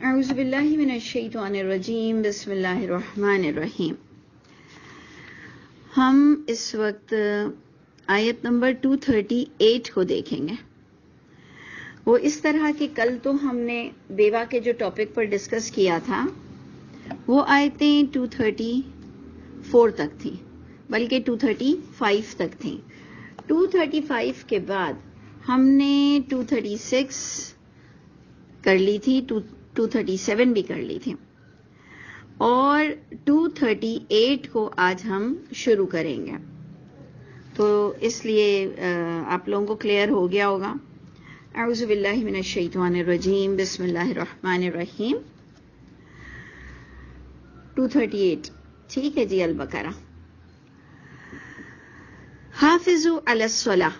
اعوذ باللہ من الشیطان الرجیم، بسم اللہ الرحمن الرحیم۔ ہم اس وقت آیت نمبر 238 کو دیکھیں گے۔ وہ اس طرح کہ کل تو ہم نے بیوہ کے جو ٹاپک پر ڈسکس کیا تھا وہ آیتیں 234 تک تھیں، بلکہ 235 تک تھیں۔ 235 کے بعد ہم نے 236 کر لی تھی، 237 بھی کر لی تھی، اور 238 کو آج ہم شروع کریں گے۔ تو اس لیے آپ لوگوں کو کلیئر ہو گیا ہوگا۔ اعوذ باللہ من الشیطان الرجیم، بسم اللہ الرحمن الرحیم۔ 238 ٹھیک ہے جی۔ البقرہ۔ حافظوا علی الصلاۃ،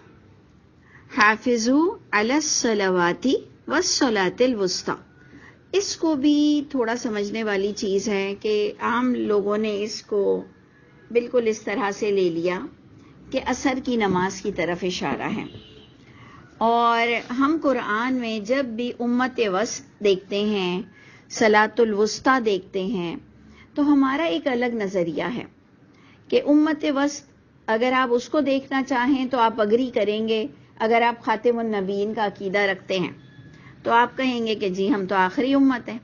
حافظوا علی الصلوات والصلاۃ الوسطی۔ اس کو بھی تھوڑا سمجھنے والی چیز ہے کہ عام لوگوں نے اس کو بالکل اس طرح سے لے لیا کہ عصر کی نماز کی طرف اشارہ ہے، اور ہم قرآن میں جب بھی امت وسط دیکھتے ہیں، صلاۃ الوسطی دیکھتے ہیں، تو ہمارا ایک الگ نظریہ ہے کہ امت وسط اگر آپ اس کو دیکھنا چاہیں تو آپ اگری کریں گے۔ اگر آپ خاتم النبیین کا عقیدہ رکھتے ہیں تو آپ کہیں گے کہ جی ہم تو آخری امت ہیں،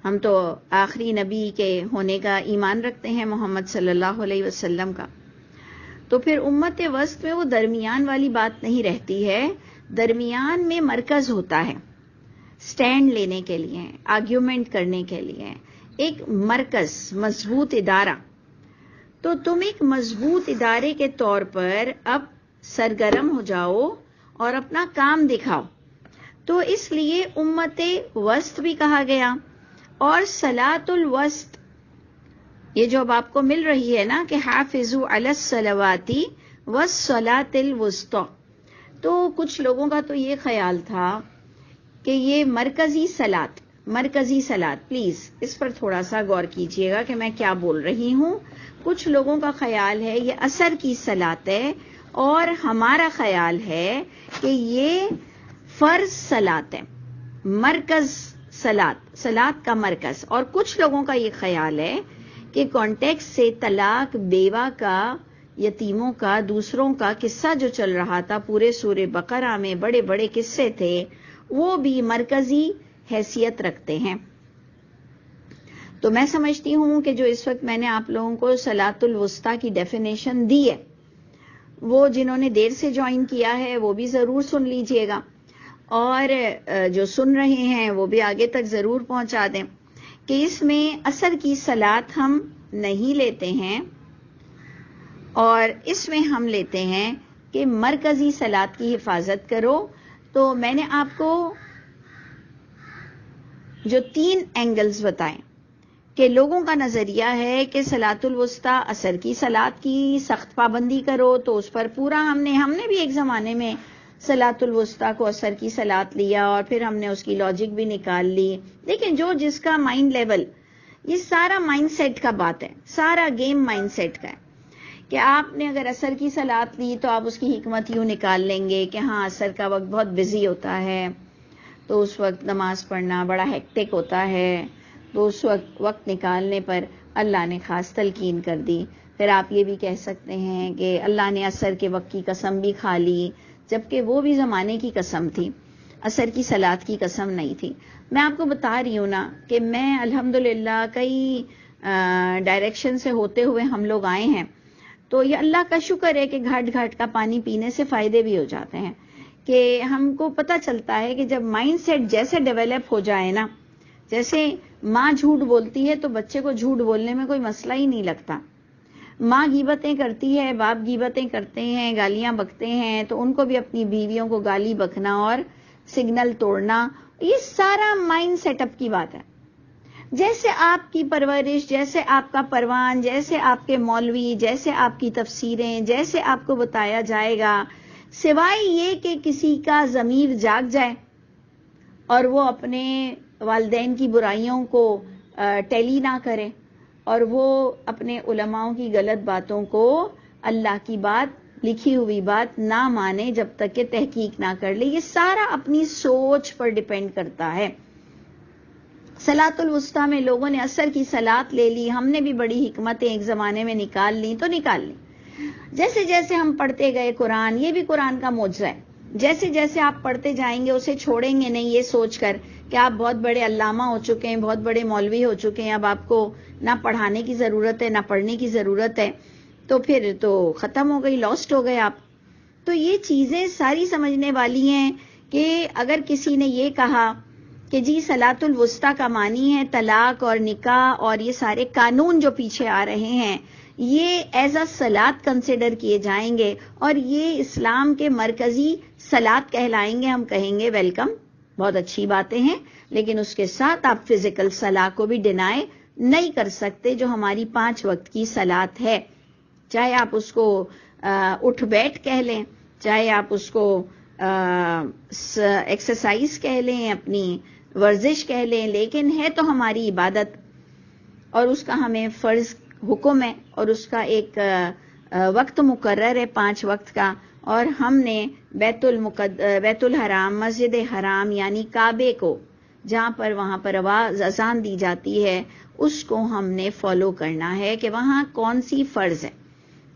ہم تو آخری نبی کے ہونے کا ایمان رکھتے ہیں، محمد صلی اللہ علیہ وسلم کا۔ تو پھر امت وسط میں وہ درمیان والی بات نہیں رہتی ہے، درمیان میں مرکز ہوتا ہے سٹینڈ لینے کے لیے، آرگیومنٹ کرنے کے لیے، ایک مرکز، مضبوط ادارہ۔ تو تم ایک مضبوط ادارے کے طور پر اب سرگرم ہو جاؤ اور اپنا کام دکھاؤ۔ تو اس لیے امت وسط بھی کہا گیا، اور صلاۃ الوسط یہ جو اب آپ کو مل رہی ہے نا کہ حافظوا علی الصلوات والصلاۃ الوسطی، تو کچھ لوگوں کا تو یہ خیال تھا کہ یہ مرکزی صلاۃ، پلیز اس پر تھوڑا سا غور کیجئے گا کہ میں کیا بول رہی ہوں۔ کچھ لوگوں کا خیال ہے یہ عصر کی صلاۃ ہے، اور ہمارا خیال ہے کہ یہ فرض صلاۃ ہے، مرکز صلاۃ کا مرکز۔ اور کچھ لوگوں کا یہ خیال ہے کہ کانٹیکس سے طلاق، بیوہ کا، یتیموں کا، دوسروں کا قصہ جو چل رہا تھا پورے سورہ بقرہ میں، بڑے بڑے قصے تھے، وہ بھی مرکزی حیثیت رکھتے ہیں۔ تو میں سمجھتی ہوں کہ جو اس وقت میں نے آپ لوگوں کو صلاۃ الوسطی کی ڈیفینیشن دی ہے، وہ جنہوں نے دیر سے جوائن کیا ہے وہ بھی ضرور سن لیجئے گا، اور جو سن رہے ہیں وہ بھی آگے تک ضرور پہنچا دیں کہ اس میں عصر کی صلاۃ ہم نہیں لیتے ہیں، اور اس میں ہم لیتے ہیں کہ مرکزی صلاۃ کی حفاظت کرو۔ تو میں نے آپ کو جو 3 اینگلز بتائیں کہ لوگوں کا نظریہ ہے کہ صلاۃ الوسطی عصر کی صلاۃ کی سخت پابندی کرو، تو اس پر پورا ہم نے بھی ایک زمانے میں صلاۃ الوسطی کو عصر کی صلاۃ لیا، اور پھر ہم نے اس کی لاجک بھی نکال لی۔ لیکن جو جس کا مائنڈ لیول، یہ سارا مائنڈ سیٹ کا بات ہے، سارا گیم مائنڈ سیٹ کا ہے کہ آپ نے اگر عصر کی صلاۃ لی تو آپ اس کی حکمت یوں نکال لیں گے کہ ہاں عصر کا وقت بہت بزی ہوتا ہے، تو اس وقت نماز پڑھنا بڑا ہیکٹک ہوتا ہے، تو اس وقت نکالنے پر اللہ نے خاص تلقین کر دی۔ پھر آپ یہ بھی کہہ سکتے ہیں کہ اللہ نے عصر کے وقت کی قسم بھی کھا لی، جبکہ وہ بھی زمانے کی قسم تھی، عصر کی صلاۃ کی قسم نہیں تھی۔ میں آپ کو بتا رہی ہوں نا کہ میں الحمدللہ کئی ڈائریکشن سے ہوتے ہوئے ہم لوگ آئے ہیں، تو یہ اللہ کا شکر ہے کہ گھاٹ گھاٹ کا پانی پینے سے فائدے بھی ہو جاتے ہیں، کہ ہم کو پتہ چلتا ہے کہ جب مائنڈ سیٹ جیسے ڈیولپ ہو جائے نا، جیسے ماں جھوٹ بولتی ہے تو بچے کو جھوٹ بولنے میں کوئی مسئلہ ہی نہیں لگتا۔ ماں غیبتیں کرتی ہے، باپ غیبتیں کرتے ہیں، گالیاں بکتے ہیں، تو ان کو بھی اپنی بیویوں کو گالی بکنا اور سگنل توڑنا، یہ سارا مائنڈ سیٹ اپ کی بات ہے۔ جیسے آپ کی پرورش، جیسے آپ کا پروان، جیسے آپ کے مولوی، جیسے آپ کی تفسیریں، جیسے آپ کو بتایا جائے گا، سوائے یہ کہ کسی کا ضمیر جاگ جائے اور وہ اپنے والدین کی برائیوں کو ٹیلی نہ کرے، اور وہ اپنے علماء کی غلط باتوں کو اللہ کی بات، لکھی ہوئی بات نہ مانے جب تک کہ تحقیق نہ کر لے، یہ سارا اپنی سوچ پر ڈیپینڈ کرتا ہے۔ صلاۃ الوسطیٰ میں لوگوں نے عصر کی صلاۃ لے لی، ہم نے بھی بڑی حکمتیں ایک زمانے میں نکال لی تو نکال لی. جیسے جیسے ہم پڑھتے گئے قرآن، یہ بھی قرآن کا معجزہ ہے، جیسے جیسے آپ پڑھتے جائیں گے اسے چھوڑیں گے نہیں یہ سوچ کر کہ آپ بہت بڑے علامہ ہو چکے ہیں، بہت بڑے مولوی ہو چکے ہیں، اب آپ کو نہ پڑھانے کی ضرورت ہے نہ پڑھنے کی ضرورت ہے، تو پھر تو ختم ہو گئی، لاسٹ ہو گئے آپ. تو یہ چیزیں ساری سمجھنے والی ہیں کہ اگر کسی نے یہ کہا کہ جی صلاۃ الوسطیٰ کا معنی ہے طلاق اور نکاح اور یہ سارے قانون جو پیچھے آ رہے ہیں یہ ایز اے صلاۃ کنسیڈر کیے جائیں گے اور یہ اسلام کے مرکزی صلاۃ کہلائیں گے، ہم کہیں گے ویلکم، بہت اچھی باتیں ہیں، لیکن اس کے ساتھ آپ فزیکل صلاۃ کو بھی ڈینائی نہیں کر سکتے جو ہماری 5 وقت کی صلاۃ ہے. چاہے آپ اس کو اٹھ بیٹھ کہہ لیں، چاہے آپ اس کو ایکسرسائز کہہ لیں، اپنی ورزش کہہ لیں، لیکن ہے تو ہماری عبادت اور اس کا ہمیں فرض حکم ہے اور اس کا ایک وقت مقرر ہے 5 وقت کا، اور ہم نے بیت الحرام، مسجد حرام یعنی کعبے کو جہاں پر وہاں پر اذان دی جاتی ہے اس کو ہم نے فالو کرنا ہے کہ وہاں کون سی فرض ہے.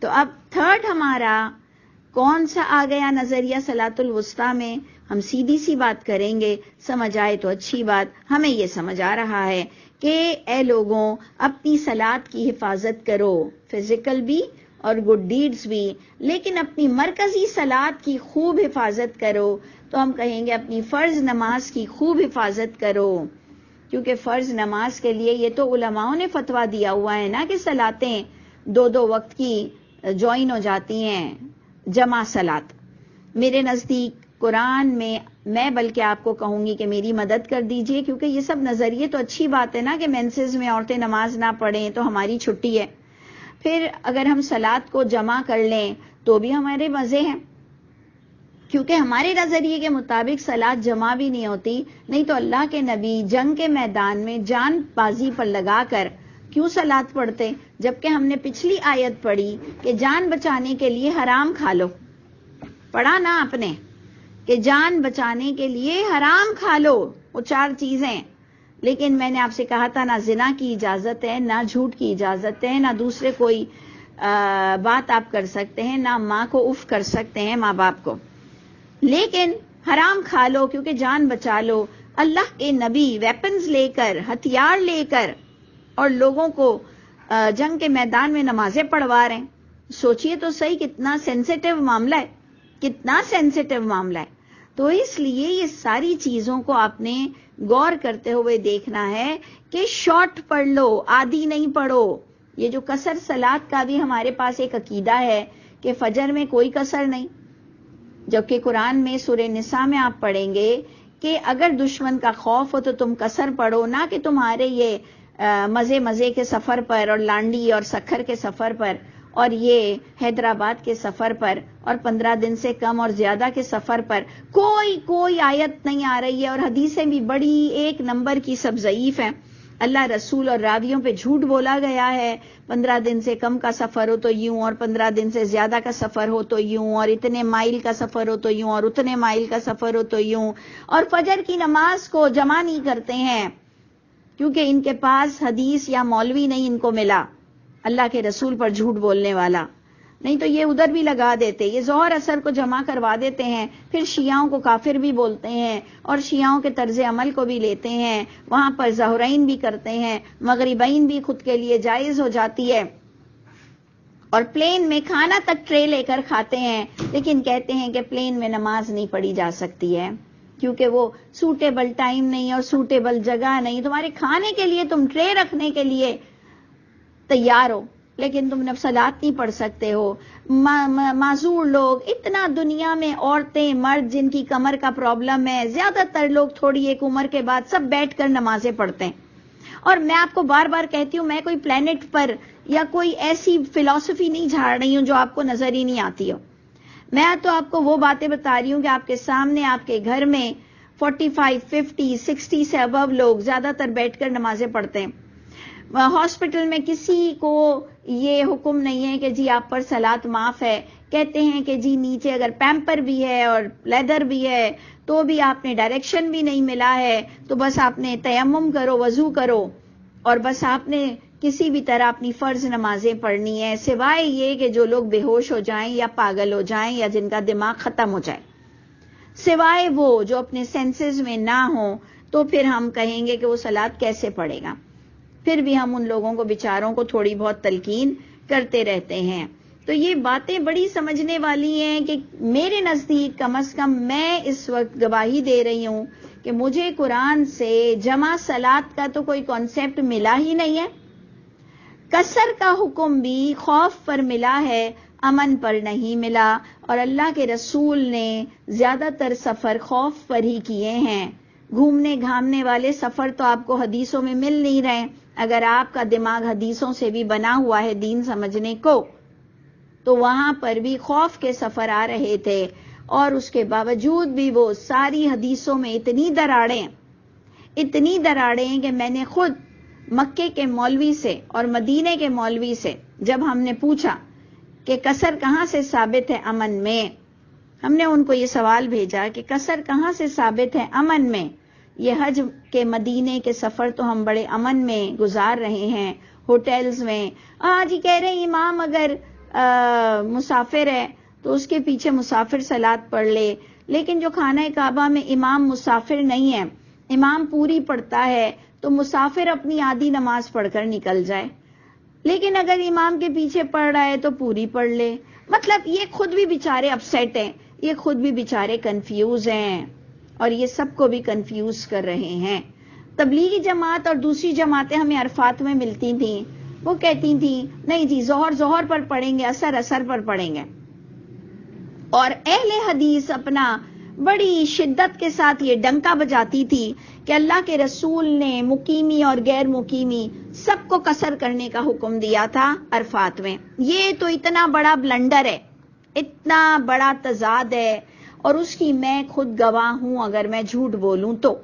تو اب تھرڈ ہمارا کون سا آ گیا نظریہ صلاۃ الوسطیٰ میں، ہم سیدھی سی بات کریں گے، سمجھ آئے تو اچھی بات. ہمیں یہ سمجھ آ رہا ہے کہ اے لوگوں اپنی صلاۃ کی حفاظت کرو، فزیکل بھی اور گڈ ڈیڈز بھی، لیکن اپنی مرکزی صلاۃ کی خوب حفاظت کرو. تو ہم کہیں گے اپنی فرض نماز کی خوب حفاظت کرو، کیونکہ فرض نماز کے لیے یہ تو علماؤں نے فتویٰ دیا ہوا ہے نا کہ صلاتیں 2 وقت کی جوائن ہو جاتی ہیں، جمع صلاۃ. میرے نزدیک قرآن میں بلکہ آپ کو کہوں گی کہ میری مدد کر دیجئے، کیونکہ یہ سب نظریے تو اچھی بات ہے نا کہ مینسز میں عورتیں نماز نہ پڑھیں تو ہماری چھٹی ہے، پھر اگر ہم صلاۃ کو جمع کر لیں تو بھی ہمارے مزے ہیں، کیونکہ ہمارے نظریے کے مطابق صلاۃ جمع بھی نہیں ہوتی. نہیں تو اللہ کے نبی جنگ کے میدان میں جان بازی پر لگا کر کیوں صلاۃ پڑھتے، جبکہ ہم نے پچھلی آیت پڑھی کہ جان بچانے کے لیے حرام کھا لو. پڑھا نا آپ نے کہ جان بچانے کے لیے حرام کھا لو، وہ 4 چیزیں. لیکن میں نے آپ سے کہا تھا نہ زنا کی اجازت ہے، نہ جھوٹ کی اجازت ہے، نہ دوسرے کوئی بات آپ کر سکتے ہیں، نہ ماں کو اف کر سکتے ہیں ماں باپ کو، لیکن حرام کھا لو کیونکہ جان بچا لو. اللہ کے نبی ویپنز لے کر، ہتھیار لے کر اور لوگوں کو جنگ کے میدان میں نمازیں پڑھوا رہے ہیں. سوچئے تو صحیح کتنا سینسیٹیو معاملہ ہے، کتنا سینسیٹیو معاملہ ہے. تو اس لیے یہ ساری چیزوں کو آپ نے غور کرتے ہوئے دیکھنا ہے کہ شارٹ پڑھ لو، آدھی نہیں پڑھو. یہ جو قصر صلاۃ کا بھی ہمارے پاس ایک عقیدہ ہے کہ فجر میں کوئی قصر نہیں، جبکہ قرآن میں سورہ نساء میں آپ پڑھیں گے کہ اگر دشمن کا خوف ہو تو تم قصر پڑھو، نہ کہ تمہارے یہ مزے کے سفر پر اور لانڈی اور سکھر کے سفر پر اور یہ حیدرآباد کے سفر پر اور 15 دن سے کم اور زیادہ کے سفر پر کوئی آیت نہیں آ رہی ہے، اور حدیثیں بھی بڑی 1 نمبر کی سب ضعیف ہیں. اللہ رسول اور راویوں پہ جھوٹ بولا گیا ہے. 15 دن سے کم کا سفر ہو تو یوں، اور 15 دن سے زیادہ کا سفر ہو تو یوں، اور اتنے مائل کا سفر ہو تو یوں، اور اتنے مائل کا سفر ہو تو یوں. اور فجر کی نماز کو جمع نہیں کرتے ہیں کیونکہ ان کے پاس حدیث یا مولوی نہیں ان کو ملا اللہ کے رسول پر جھوٹ بولنے والا، نہیں تو یہ ادھر بھی لگا دیتے، یہ ظہر اثر کو جمع کروا دیتے ہیں، پھر شیعوں کو کافر بھی بولتے ہیں اور شیعوں کے طرز عمل کو بھی لیتے ہیں، وہاں پر ظہرین بھی کرتے ہیں، مغربین بھی خود کے لیے جائز ہو جاتی ہے، اور پلین میں کھانا تک ٹرے لے کر کھاتے ہیں، لیکن کہتے ہیں کہ پلین میں نماز نہیں پڑھی جا سکتی ہے کیونکہ وہ سوٹیبل ٹائم نہیں اور سوٹیبل جگہ نہیں. تمہارے کھانے کے لیے تم ٹرے رکھنے کے لیے تیار ہو لیکن تم صلاۃ نہیں پڑھ سکتے ہو. معذور لوگ اتنا دنیا میں، عورتیں مرد جن کی کمر کا پرابلم ہے، زیادہ تر لوگ تھوڑی ایک عمر کے بعد سب بیٹھ کر نمازیں پڑھتے ہیں. اور میں آپ کو بار بار کہتی ہوں میں کوئی پلانٹ پر یا کوئی ایسی فلسفی نہیں جھاڑ رہی ہوں جو آپ کو نظر ہی نہیں آتی ہو. میں تو آپ کو وہ باتیں بتا رہی ہوں کہ آپ کے سامنے آپ کے گھر میں 45, 50, 60 سے ابو لوگ زیادہ تر بیٹھ کر نمازیں پڑھتے ہیں. ہاسپٹل میں کسی کو یہ حکم نہیں ہے کہ جی آپ پر صلاۃ معاف ہے، کہتے ہیں کہ جی نیچے اگر پیمپر بھی ہے اور لیدر بھی ہے تو بھی آپ نے ڈائریکشن بھی نہیں ملا ہے تو بس آپ نے تیمم کرو، وضو کرو اور بس آپ نے کسی بھی طرح اپنی فرض نمازیں پڑھنی ہے، سوائے یہ کہ جو لوگ بے ہوش ہو جائیں یا پاگل ہو جائیں یا جن کا دماغ ختم ہو جائے، سوائے وہ جو اپنے سینسز میں نہ ہوں، تو پھر ہم کہیں گے کہ وہ صلاۃ کیسے پڑھے گا۔ پھر بھی ہم ان لوگوں کو بیچاروں کو تھوڑی بہت تلقین کرتے رہتے ہیں۔ تو یہ باتیں بڑی سمجھنے والی ہیں کہ میرے نزدیک کم از کم میں اس وقت گواہی دے رہی ہوں کہ مجھے قرآن سے جمع صلاۃ کا تو کوئی کانسیپٹ ملا ہی نہیں ہے۔ قصر کا حکم بھی خوف پر ملا ہے، امن پر نہیں ملا، اور اللہ کے رسول نے زیادہ تر سفر خوف پر ہی کیے ہیں۔ گھومنے گھامنے والے سفر تو آپ کو حدیثوں میں مل نہیں رہے۔ اگر آپ کا دماغ حدیثوں سے بھی بنا ہوا ہے دین سمجھنے کو، تو وہاں پر بھی خوف کے سفر آ رہے تھے، اور اس کے باوجود بھی وہ ساری حدیثوں میں اتنی دراڑیں کہ میں نے خود مکے کے مولوی سے اور مدینے کے مولوی سے جب ہم نے پوچھا کہ قصر کہاں سے ثابت ہے امن میں، ہم نے ان کو یہ سوال بھیجا کہ قصر کہاں سے ثابت ہے امن میں؟ یہ حج کے مدینے کے سفر تو ہم بڑے امن میں گزار رہے ہیں، ہوٹلز میں۔ جی کہہ رہے ہیں امام اگر مسافر ہے تو اس کے پیچھے مسافر صلاۃ پڑھ لے، لیکن جو خانہ کعبہ میں امام مسافر نہیں ہے، امام پوری پڑھتا ہے، تو مسافر اپنی آدھی نماز پڑھ کر نکل جائے، لیکن اگر امام کے پیچھے پڑھ رہا ہے تو پوری پڑھ لے۔ مطلب یہ خود بھی بیچارے اپسیٹ ہیں، یہ خود بھی بیچارے کنفیوز ہیں، اور یہ سب کو بھی کنفیوز کر رہے ہیں۔ تبلیغی جماعت اور دوسری جماعتیں ہمیں عرفات میں ملتی تھیں، وہ کہتی تھیں نہیں جی ظہر پر پڑھیں گے، اثر پر پڑھیں گے، اور اہل حدیث اپنا بڑی شدت کے ساتھ یہ ڈنکا بجاتی تھی کہ اللہ کے رسول نے مقیمی اور غیر مقیمی سب کو قصر کرنے کا حکم دیا تھا عرفات میں۔ یہ تو اتنا بڑا بلنڈر ہے، اتنا بڑا تضاد ہے، اور اس کی میں خود گواہ ہوں۔ اگر میں جھوٹ بولوں تو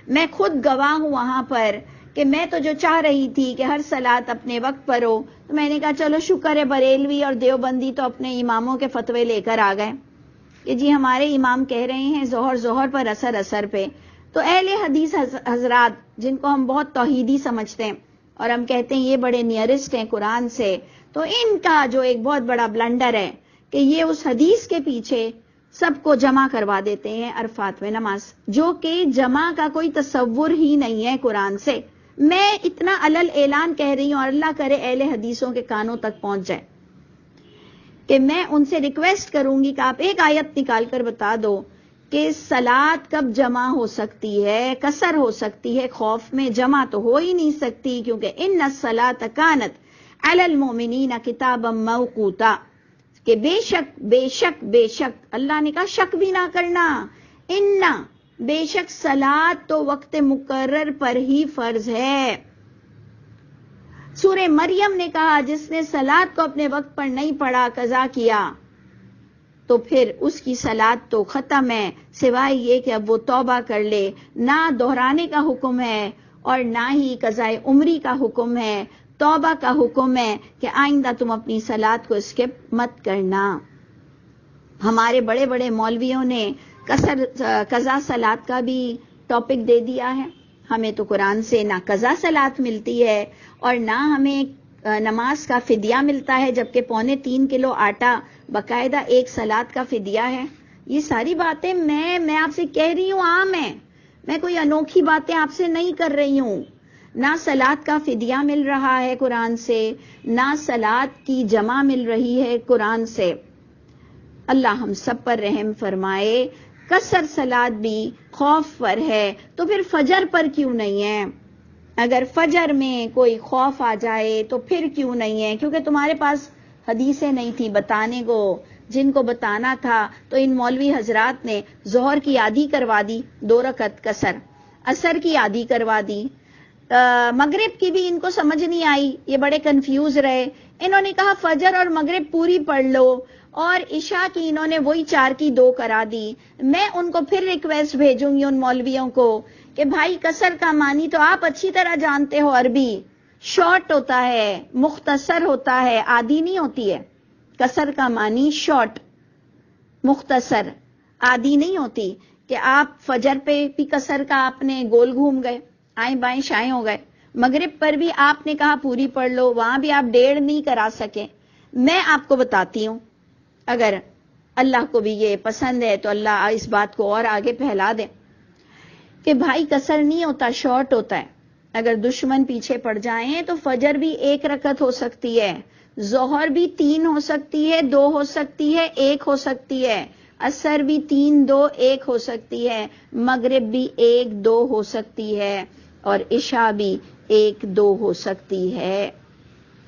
میں خود گواہ ہوں وہاں پر کہ میں تو جو چاہ رہی تھی کہ ہر صلاۃ اپنے وقت پر ہو، تو میں نے کہا چلو شکر ہے بریلوی اور دیوبندی تو اپنے اماموں کے فتوے لے کر آ گئے کہ جی ہمارے امام کہہ رہے ہیں ظہر پر، اثر پہ۔ تو اہل حدیث حضرات جن کو ہم بہت توحیدی سمجھتے ہیں اور ہم کہتے ہیں یہ بڑے نیئرسٹ ہیں قرآن سے، تو ان کا جو ایک بہت بڑا بلنڈر ہے کہ یہ اس حدیث کے پیچھے سب کو جمع کروا دیتے ہیں عرفات میں نماز، جو کہ جمع کا کوئی تصور ہی نہیں ہے قرآن سے۔ میں اتنا علل اعلان کہہ رہی ہوں، اور اللہ کرے اہل حدیثوں کے کانوں تک پہنچ جائے، کہ میں ان سے ریکویسٹ کروں گی کہ آپ ایک آیت نکال کر بتا دو کہ صلاۃ کب جمع ہو سکتی ہے، قصر ہو سکتی ہے، خوف میں جمع تو ہو ہی نہیں سکتی، کیونکہ ان الصلاۃ کانت علی المؤمنین کتابا موقوتا، کہ بے شک اللہ نے کہا شک بھی نہ کرنا، بے شک صلاۃ تو وقت مقرر پر ہی فرض ہے۔ سورہ مریم نے کہا جس نے صلاۃ کو اپنے وقت پر نہیں پڑھا، قضا کیا، تو پھر اس کی صلاۃ تو ختم ہے، سوائے یہ کہ اب وہ توبہ کر لے۔ نہ دہرانے کا حکم ہے اور نہ ہی قضاء عمری کا حکم ہے، توبہ کا حکم ہے کہ آئندہ تم اپنی صلاۃ کو اسکپ مت کرنا۔ ہمارے بڑے بڑے مولویوں نے قضا صلاۃ کا بھی ٹاپک دے دیا ہے۔ ہمیں تو قرآن سے نہ قضا صلاۃ ملتی ہے اور نہ ہمیں نماز کا فدیہ ملتا ہے، جبکہ 3.25 کلو آٹا باقاعدہ ایک صلاۃ کا فدیہ ہے۔ یہ ساری باتیں میں آپ سے کہہ رہی ہوں عام ہیں، میں کوئی انوکھی باتیں آپ سے نہیں کر رہی ہوں۔ نہ صلاۃ کا فدیہ مل رہا ہے قرآن سے، نہ صلاۃ کی جمع مل رہی ہے قرآن سے۔ اللہ ہم سب پر رحم فرمائے۔ قصر صلاۃ بھی خوف پر ہے تو پھر فجر پر کیوں نہیں ہے؟ اگر فجر میں کوئی خوف آ جائے تو پھر کیوں نہیں ہے؟ کیونکہ تمہارے پاس حدیثیں نہیں تھی بتانے کو، جن کو بتانا تھا تو ان مولوی حضرات نے ظہر کی آدھی کروا دی 2 رکعت قصر، عصر کی آدھی کروا دی، مغرب کی بھی ان کو سمجھ نہیں آئی، یہ بڑے کنفیوز رہے۔ انہوں نے کہا فجر اور مغرب پوری پڑھ لو، اور عشاء کی انہوں نے وہی 4 کی 2 کرا دی۔ میں ان کو پھر ریکویسٹ بھیجوں گی ان مولویوں کو کہ بھائی قصر کا معنی تو آپ اچھی طرح جانتے ہو، عربی شارٹ ہوتا ہے، مختصر ہوتا ہے، آدھی نہیں ہوتی ہے۔ قصر کا معنی شارٹ، مختصر، آدھی نہیں ہوتی۔ کہ آپ فجر پہ بھی قصر کا آپ نے گول گھوم گئے، آئیں بائیں شائیں ہو گئے، مغرب پر بھی آپ نے کہا پوری پڑھ لو، وہاں بھی آپ 1.5 نہیں کرا سکے. میں آپ کو بتاتی ہوں، اگر اللہ کو بھی یہ پسند ہے تو اللہ اس بات کو اور آگے پھیلا دے کہ بھائی قصر نہیں ہوتا، شارٹ ہوتا ہے. اگر دشمن پیچھے پڑ جائیں تو فجر بھی 1 رکعت ہو سکتی ہے، ظہر بھی 3 ہو سکتی ہے، 2 ہو سکتی ہے، 1 ہو سکتی ہے، عصر بھی 3 2 1 ہو سکتی ہے، مغرب بھی 1 2 ہو سکتی ہے، اور عشاء بھی 1 2 ہو سکتی ہے،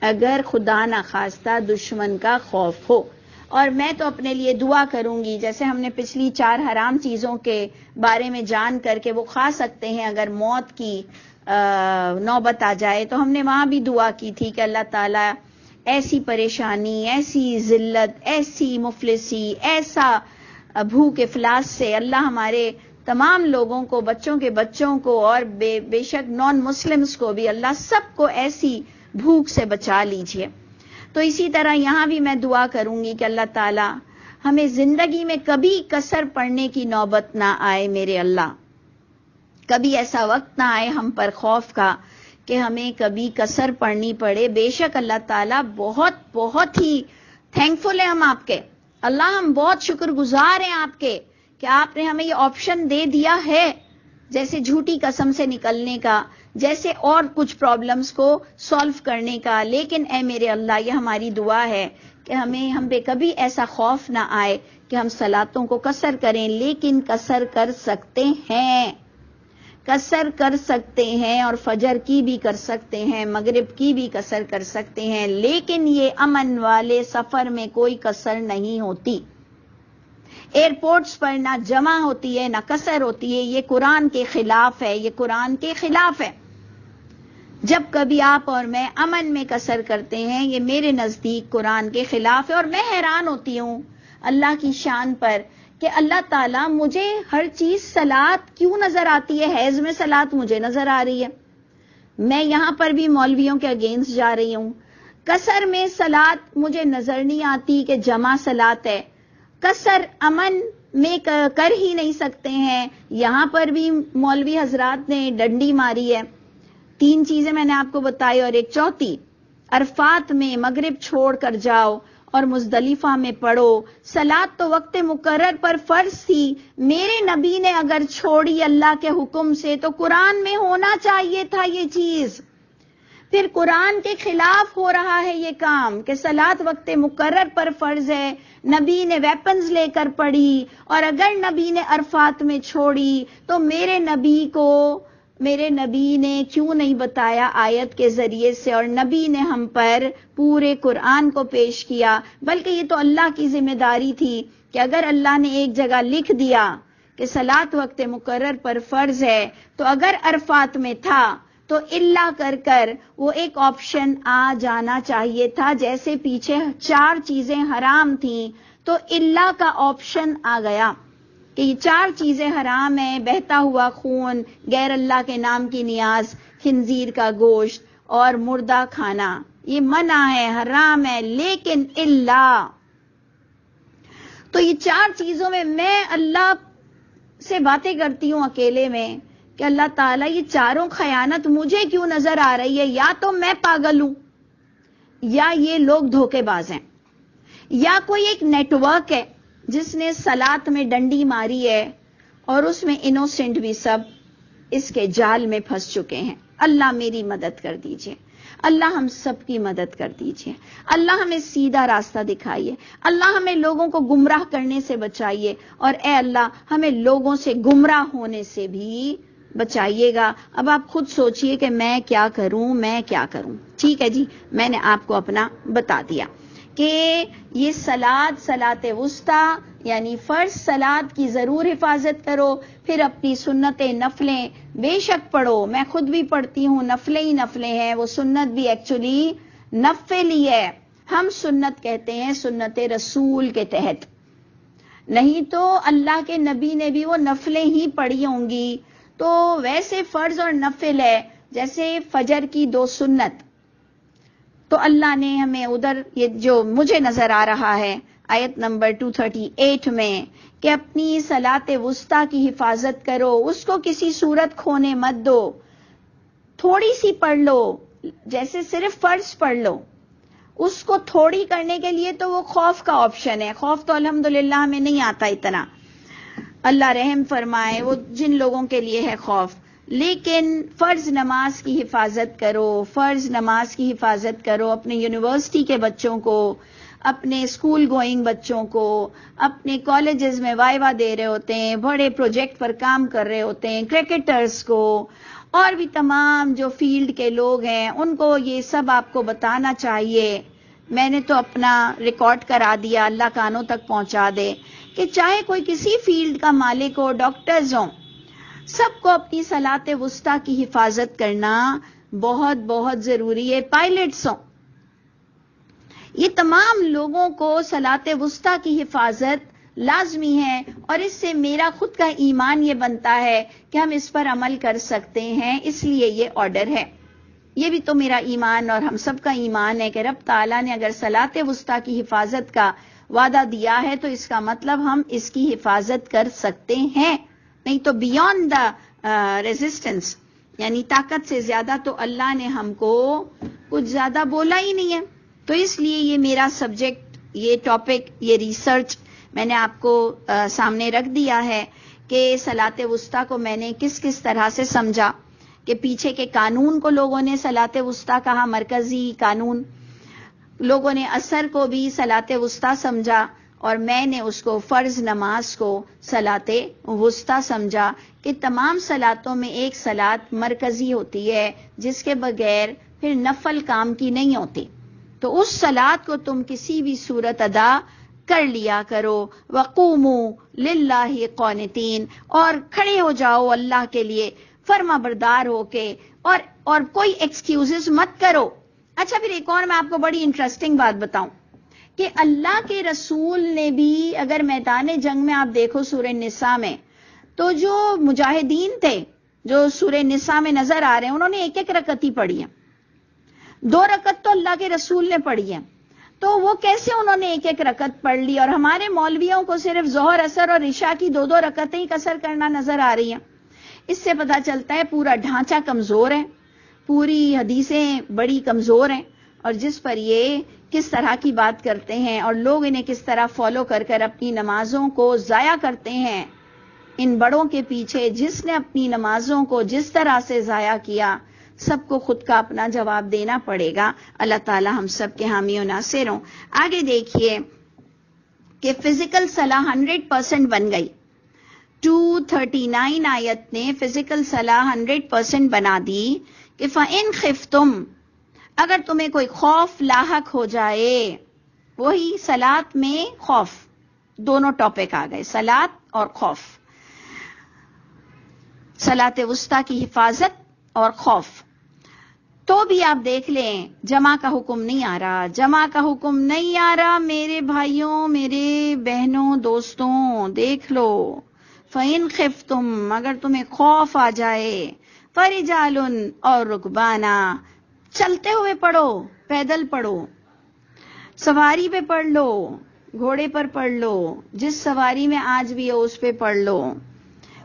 اگر خدا نخواستہ دشمن کا خوف ہو. اور میں تو اپنے لیے دعا کروں گی، جیسے ہم نے پچھلی 4 حرام چیزوں کے بارے میں جان کر کے وہ کھا سکتے ہیں اگر موت کی نوبت آ جائے، تو ہم نے وہاں بھی دعا کی تھی کہ اللہ تعالیٰ ایسی پریشانی، ایسی ذلت، ایسی مفلسی، ایسا بھوک افلاس سے اللہ ہمارے تمام لوگوں کو، بچوں کے بچوں کو، اور بے شک نان مسلمز کو بھی اللہ سب کو ایسی بھوک سے بچا لیجئے. تو اسی طرح یہاں بھی میں دعا کروں گی کہ اللہ تعالیٰ ہمیں زندگی میں کبھی قصر پڑنے کی نوبت نہ آئے. میرے اللہ، کبھی ایسا وقت نہ آئے ہم پر خوف کا کہ ہمیں کبھی قصر پڑنی پڑے. بے شک اللہ تعالیٰ بہت بہت ہی تھینکفل ہے ہم آپ کے. اللہ ہم بہت شکر گزار ہیں آپ کے کہ آپ نے ہمیں یہ آپشن دے دیا ہے، جیسے جھوٹی قسم سے نکلنے کا، جیسے اور کچھ پرابلمز کو سالو کرنے کا. لیکن اے میرے اللہ، یہ ہماری دعا ہے کہ ہم پہ کبھی ایسا خوف نہ آئے کہ ہم صلاتوں کو قصر کریں. لیکن قصر کر سکتے ہیں، قصر کر سکتے ہیں، اور فجر کی بھی کر سکتے ہیں، مغرب کی بھی قصر کر سکتے ہیں. لیکن یہ امن والے سفر میں کوئی قصر نہیں ہوتی. ایئرپورٹس پر نہ جمع ہوتی ہے نہ قصر ہوتی ہے. یہ قرآن کے خلاف ہے، یہ قرآن کے خلاف ہے. جب کبھی آپ اور میں امن میں قصر کرتے ہیں، یہ میرے نزدیک قرآن کے خلاف ہے. اور میں حیران ہوتی ہوں اللہ کی شان پر کہ اللہ تعالیٰ مجھے ہر چیز صلات کیوں نظر آتی ہے. حیض میں صلات مجھے نظر آ رہی ہے، میں یہاں پر بھی مولویوں کے اگینسٹ جا رہی ہوں. قصر میں صلات مجھے نظر نہیں آتی کہ جمع صلات ہے. قصر امن میں کر ہی نہیں سکتے ہیں، یہاں پر بھی مولوی حضرات نے ڈنڈی ماری ہے. 3 چیزیں میں نے آپ کو بتائی، اور ایک چوتھی، عرفات میں مغرب چھوڑ کر جاؤ اور مزدلفہ میں پڑھو. صلات تو وقت مقرر پر فرض تھی، میرے نبی نے اگر چھوڑی اللہ کے حکم سے تو قرآن میں ہونا چاہیے تھا یہ چیز. پھر قرآن کے خلاف ہو رہا ہے یہ کام کہ صلات وقت مقرر پر فرض ہے، نبی نے ویپنز لے کر پڑھی، اور اگر نبی نے عرفات میں چھوڑی تو میرے نبی نے کیوں نہیں بتایا آیت کے ذریعے سے، اور نبی نے ہم پر پورے قرآن کو پیش کیا. بلکہ یہ تو اللہ کی ذمہ داری تھی کہ اگر اللہ نے ایک جگہ لکھ دیا کہ صلات وقت مقرر پر فرض ہے، تو اگر عرفات میں تھا تو الا کر وہ ایک آپشن آ جانا چاہیے تھا. جیسے پیچھے 4 چیزیں حرام تھیں تو الا کا آپشن آ گیا کہ یہ 4 چیزیں حرام ہیں: بہتا ہوا خون، غیر اللہ کے نام کی نیاز، خنزیر کا گوشت اور مردہ کھانا. یہ منع ہے، حرام ہے. لیکن الا، تو یہ 4 چیزوں میں اللہ سے باتیں کرتی ہوں اکیلے میں کہ اللہ تعالیٰ یہ 4 خیانت مجھے کیوں نظر آ رہی ہے؟ یا تو میں پاگل ہوں، یا یہ لوگ دھوکے باز ہیں، یا کوئی ایک نیٹ ورک ہے جس نے صلات میں ڈنڈی ماری ہے اور اس میں انوسنٹ بھی سب اس کے جال میں پھنس چکے ہیں. اللہ میری مدد کر دیجئے، اللہ ہم سب کی مدد کر دیجئے. اللہ ہمیں سیدھا راستہ دکھائیے، اللہ ہمیں لوگوں کو گمراہ کرنے سے بچائیے، اور اے اللہ ہمیں لوگوں سے گمراہ ہونے سے بھی بچائیے گا. اب آپ خود سوچئے کہ میں کیا کروں. ٹھیک ہے جی، میں نے آپ کو اپنا بتا دیا کہ یہ صلات وسطیٰ یعنی فرض صلات کی ضرور حفاظت کرو. پھر اپنی سنتیں نفلیں بے شک پڑھو، میں خود بھی پڑھتی ہوں، نفلیں ہی نفلیں ہیں، وہ سنت بھی ایکچولی نفل ہی ہے. ہم سنت کہتے ہیں سنت رسول کے تحت، نہیں تو اللہ کے نبی نے بھی وہ نفلیں ہی پڑھی ہوں گی. تو ویسے فرض اور نفل ہے، جیسے فجر کی 2 سنت، تو اللہ نے ہمیں ادھر یہ جو مجھے نظر آ رہا ہے آیت نمبر 238 میں کہ اپنی صلاۃ وسطیٰ کی حفاظت کرو، اس کو کسی صورت کھونے مت دو، تھوڑی سی پڑھ لو، جیسے صرف فرض پڑھ لو، اس کو تھوڑی کرنے کے لیے تو وہ خوف کا آپشن ہے. خوف تو الحمدللہ ہمیں نہیں آتا اتنا، اللہ رحم فرمائے، وہ جن لوگوں کے لیے ہے خوف. لیکن فرض نماز کی حفاظت کرو، فرض نماز کی حفاظت کرو. اپنے یونیورسٹی کے بچوں کو، اپنے اسکول گوئنگ بچوں کو، اپنے کالجز میں وائوا دے رہے ہوتے ہیں، بڑے پروجیکٹ پر کام کر رہے ہوتے ہیں، کرکٹرز کو، اور بھی تمام جو فیلڈ کے لوگ ہیں، ان کو یہ سب آپ کو بتانا چاہیے. میں نے تو اپنا ریکارڈ کرا دیا، اللہ کانوں تک پہنچا دے، کہ چاہے کوئی کسی فیلڈ کا مالک ہو، ڈاکٹرز ہوں، سب کو اپنی صلاۃ وسطیٰ کی حفاظت کرنا بہت بہت ضروری ہے. پائلٹس ہوں، یہ تمام لوگوں کو صلاۃ وسطیٰ کی حفاظت لازمی ہے، اور اس سے میرا خود کا ایمان یہ بنتا ہے کہ ہم اس پر عمل کر سکتے ہیں، اس لیے یہ آرڈر ہے. یہ بھی تو میرا ایمان اور ہم سب کا ایمان ہے کہ رب تعالیٰ نے اگر صلاۃ وسطیٰ کی حفاظت کا وعدہ دیا ہے تو اس کا مطلب ہم اس کی حفاظت کر سکتے ہیں. نہیں تو بیونڈ دا ریزسٹنس، یعنی طاقت سے زیادہ تو اللہ نے ہم کو کچھ زیادہ بولا ہی نہیں ہے. تو اس لیے یہ میرا سبجیکٹ، یہ ٹاپک، یہ ریسرچ میں نے آپ کو سامنے رکھ دیا ہے کہ صلاۃ وسطیٰ کو میں نے کس کس طرح سے سمجھا، کہ پیچھے کے قانون کو لوگوں نے صلاۃ وسطیٰ کہا، مرکزی قانون. لوگوں نے عصر کو بھی صلاۃ وسطیٰ سمجھا، اور میں نے اس کو فرض نماز کو صلاۃ وسطیٰ سمجھا، کہ تمام صلاتوں میں ایک صلات مرکزی ہوتی ہے جس کے بغیر پھر نفل کام کی نہیں ہوتی. تو اس صلات کو تم کسی بھی صورت ادا کر لیا کرو. وقوموا للہ قانتین، اور کھڑے ہو جاؤ اللہ کے لیے فرما بردار ہو کے، اور کوئی ایکسکیوزز مت کرو. اچھا، پھر ایک اور میں آپ کو بڑی انٹرسٹنگ بات بتاؤں کہ اللہ کے رسول نے بھی، اگر میدان جنگ میں آپ دیکھو سورہ نساء میں، تو جو مجاہدین تھے جو سورہ نساء میں نظر آ رہے ہیں، انہوں نے ایک ایک رکعت ہی پڑھی ہے. 2 رکعت تو اللہ کے رسول نے پڑھی ہے. تو وہ کیسے انہوں نے ایک ایک رکعت پڑھ لی، اور ہمارے مولویوں کو صرف ظہر، عصر اور عشاء کی 2 رکعتیں ہی قصر کرنا نظر آ رہی ہیں. اس سے پتہ چلتا ہے پورا ڈھانچہ کمزور ہے، پوری حدیثیں بڑی کمزور ہیں، اور جس پر یہ کس طرح کی بات کرتے ہیں اور لوگ انہیں کس طرح فالو کر کر اپنی نمازوں کو ضائع کرتے ہیں. ان بڑوں کے پیچھے جس نے اپنی نمازوں کو جس طرح سے ضائع کیا، سب کو خود کا اپنا جواب دینا پڑے گا. اللہ تعالی ہم سب کے حامی و ناصر ہوں. آگے دیکھیے کہ فزیکل صلاح 100% بن گئی. 239 آیت نے فزیکل صلاح 100% بنا دی کہ فَإِنْ خِفْتُمْ، اگر تمہیں کوئی خوف لاحق ہو جائے. وہی صلاۃ میں خوف، دونوں ٹاپک آ گئے، صلاۃ اور خوف، صلاۃ وسطیٰ کی حفاظت اور خوف. تو بھی آپ دیکھ لیں جمع کا حکم نہیں آ رہا، جمع کا حکم نہیں آ رہا میرے بھائیوں، میرے بہنوں، دوستوں. دیکھ لو، فَإِنْ خِفْتُمْ، اگر تمہیں خوف آ جائے، فَرِجَالٌ، اور رکبانا، چلتے ہوئے پڑھو، پیدل پڑھو، سواری پہ پڑھ لو، گھوڑے پر پڑھ لو، جس سواری میں آج بھی ہو اس پہ پڑھ لو.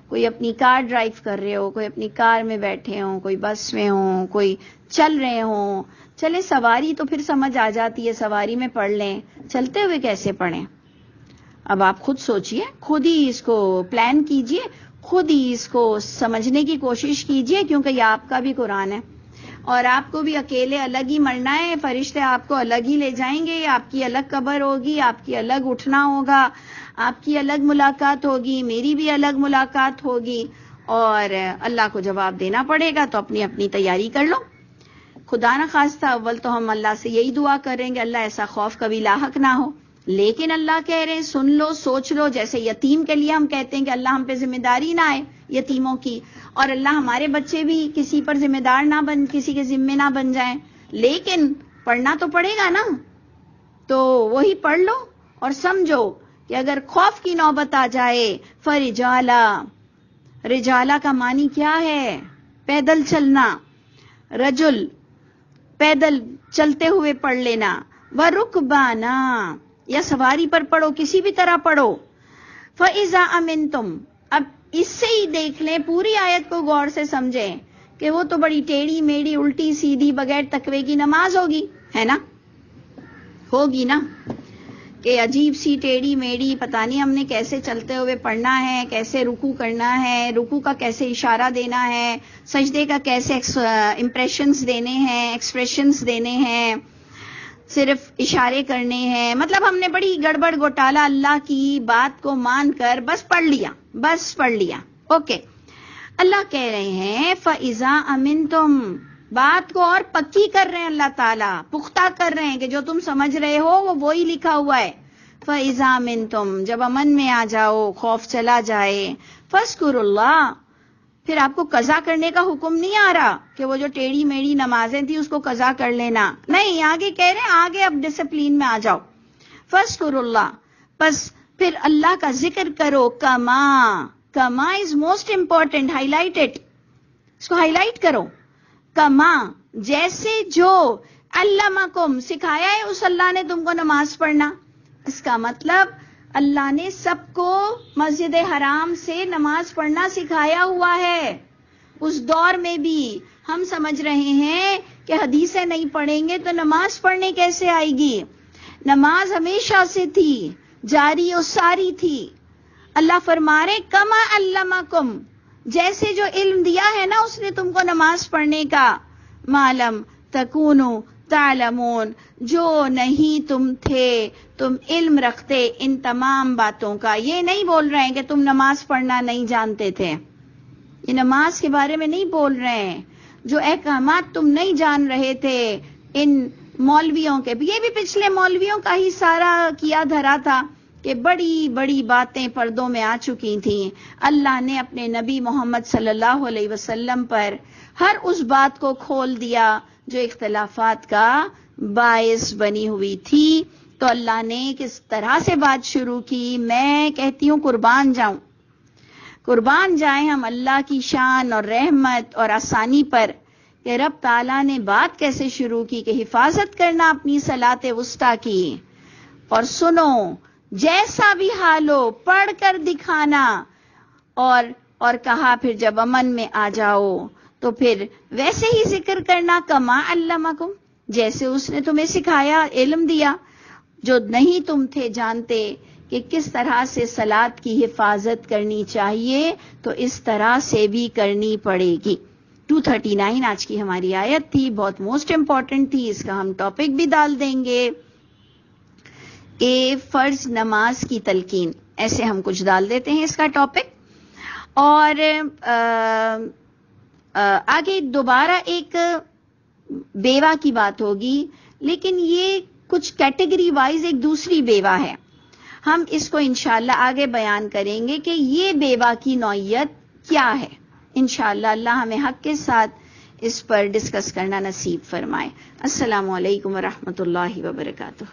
کوئی اپنی کار ڈرائیو کر رہے ہو، کوئی اپنی کار میں بیٹھے ہوں، کوئی بس میں ہوں، کوئی چل رہے ہوں. چلے سواری تو پھر سمجھ آ جاتی ہے، سواری میں پڑھ لیں، چلتے ہوئے کیسے پڑھیں؟ اب آپ خود سوچئے، خود ہی اس کو پلان کیجئے، خود ہی اس کو سمجھنے کی کوشش کیجئے، کیونکہ یہ آپ کا بھی قرآن ہے، اور آپ کو بھی اکیلے الگ ہی مرنا ہے. فرشتے آپ کو الگ ہی لے جائیں گے، آپ کی الگ قبر ہوگی، آپ کی الگ اٹھنا ہوگا، آپ کی الگ ملاقات ہوگی، میری بھی الگ ملاقات ہوگی، اور اللہ کو جواب دینا پڑے گا. تو اپنی اپنی تیاری کر لو. خدا نہ خواستہ اول تو ہم اللہ سے یہی دعا کریں گے اللہ ایسا خوف کبھی لاحق نہ ہو. لیکن اللہ کہہ رہے ہیں سن لو، سوچ لو. جیسے یتیم کے لیے ہم کہتے ہیں کہ اللہ ہم پہ ذمہ داری نہ آئے یتیموں کی، اور اللہ ہمارے بچے بھی کسی پر ذمہ دار نہ بن، کسی کے ذمے نہ بن جائیں. لیکن پڑھنا تو پڑے گا نا، تو وہی پڑھ لو اور سمجھو کہ اگر خوف کی نوبت آ جائے، فرجالا، رجالا کا معنی کیا ہے؟ پیدل چلنا. رجل، پیدل چلتے ہوئے پڑھ لینا. ورکبانا، یا سواری پر پڑھو، کسی بھی طرح پڑھو. فَإِذَا أَمِنْتُمْ، اب اس سے ہی دیکھ لیں، پوری آیت کو غور سے سمجھیں کہ وہ تو بڑی ٹیڑھی میڑھی الٹی سیدھی بغیر تقوی کی نماز ہوگی، ہے نا؟ ہوگی نا، کہ عجیب سی ٹیڑھی میڑھی، پتہ نہیں ہم نے کیسے چلتے ہوئے پڑھنا ہے، کیسے رکوع کرنا ہے، رکوع کا کیسے اشارہ دینا ہے، سجدے کا کیسے امپریشنز دینے ہیں، ایکسپریشنز دینے ہیں، صرف اشارے کرنے ہیں. مطلب ہم نے بڑی گڑبڑ گھوٹالہ اللہ کی بات کو مان کر بس پڑھ لیا. اوکے. اللہ کہہ رہے ہیں فَإِذَا أَمِنْتُمْ، بات کو اور پکی کر رہے ہیں، اللہ تعالیٰ پختہ کر رہے ہیں کہ جو تم سمجھ رہے ہو وہ وہی لکھا ہوا ہے. فَإِذَا أَمِنْتُمْ، جب امن میں آ جاؤ، خوف چلا جائے، فَاذْكُرُوا اللَّهَ، پھر آپ کو قضا کرنے کا حکم نہیں آ رہا کہ وہ جو ٹیڑھی میڑھی نمازیں تھی اس کو قضا کر لینا، نہیں، آگے کہہ رہے ہیں آگے اب ڈسپلین میں آ جاؤ. فَاذْكُرُوا اللَّهَ، پس پھر اللہ کا ذکر کرو. کما as most important, highlight it, اس کو ہائی لائٹ کرو. کما، جیسے جو، علمکم، سکھایا ہے اس اللہ نے تم کو نماز پڑھنا. اس کا مطلب اللہ نے سب کو مسجد حرام سے نماز پڑھنا سکھایا ہوا ہے. اس دور میں بھی ہم سمجھ رہے ہیں کہ حدیثیں نہیں پڑھیں گے تو نماز پڑھنے کیسے آئے گی. نماز ہمیشہ سے تھی، جاری و ساری تھی. اللہ فرما رہے کما علمکم، جیسے جو علم دیا ہے نا اس نے تم کو نماز پڑھنے کا. معلم تکونو تعلمون، جو نہیں تم تھے، تم علم رکھتے ان تمام باتوں کا. یہ نہیں بول رہے ہیں کہ تم نماز پڑھنا نہیں جانتے تھے، یہ نماز کے بارے میں نہیں بول رہے ہیں. جو احکامات تم نہیں جان رہے تھے ان مولویوں کے، یہ بھی پچھلے مولویوں کا ہی سارا کیا دھرا تھا کہ بڑی بڑی باتیں پردوں میں آ چکی تھیں. اللہ نے اپنے نبی محمد صلی اللہ علیہ وسلم پر ہر اس بات کو کھول دیا جو اختلافات کا باعث بنی ہوئی تھی. تو اللہ نے کس طرح سے بات شروع کی، میں کہتی ہوں قربان جائیں ہم اللہ کی شان اور رحمت اور آسانی پر کہ رب تعالیٰ نے بات کیسے شروع کی کہ حفاظت کرنا اپنی صلاۃ وسطیٰ کی. اور سنو، جیسا بھی حال ہو پڑھ کر دکھانا. اور کہا پھر جب امن میں آ جاؤ تو پھر ویسے ہی ذکر کرنا. کما علمکم، جیسے اس نے تمہیں سکھایا، علم دیا جو نہیں تم تھے جانتے کہ کس طرح سے صلاۃ کی حفاظت کرنی چاہیے، تو اس طرح سے بھی کرنی پڑے گی. 239 آج کی ہماری آیت تھی، بہت موسٹ امپورٹنٹ تھی. اس کا ہم ٹاپک بھی ڈال دیں گے کہ فرض نماز کی تلقین، ایسے ہم کچھ ڈال دیتے ہیں اس کا ٹاپک. اور آگے دوبارہ ایک بیوہ کی بات ہوگی، لیکن یہ کچھ کیٹیگری وائز ایک دوسری بیوہ ہے. ہم اس کو انشاءاللہ آگے بیان کریں گے کہ یہ بیوہ کی نوعیت کیا ہے. انشاءاللہ اللہ ہمیں حق کے ساتھ اس پر ڈسکس کرنا نصیب فرمائے. السلام علیکم ورحمۃ اللہ وبرکاتہ.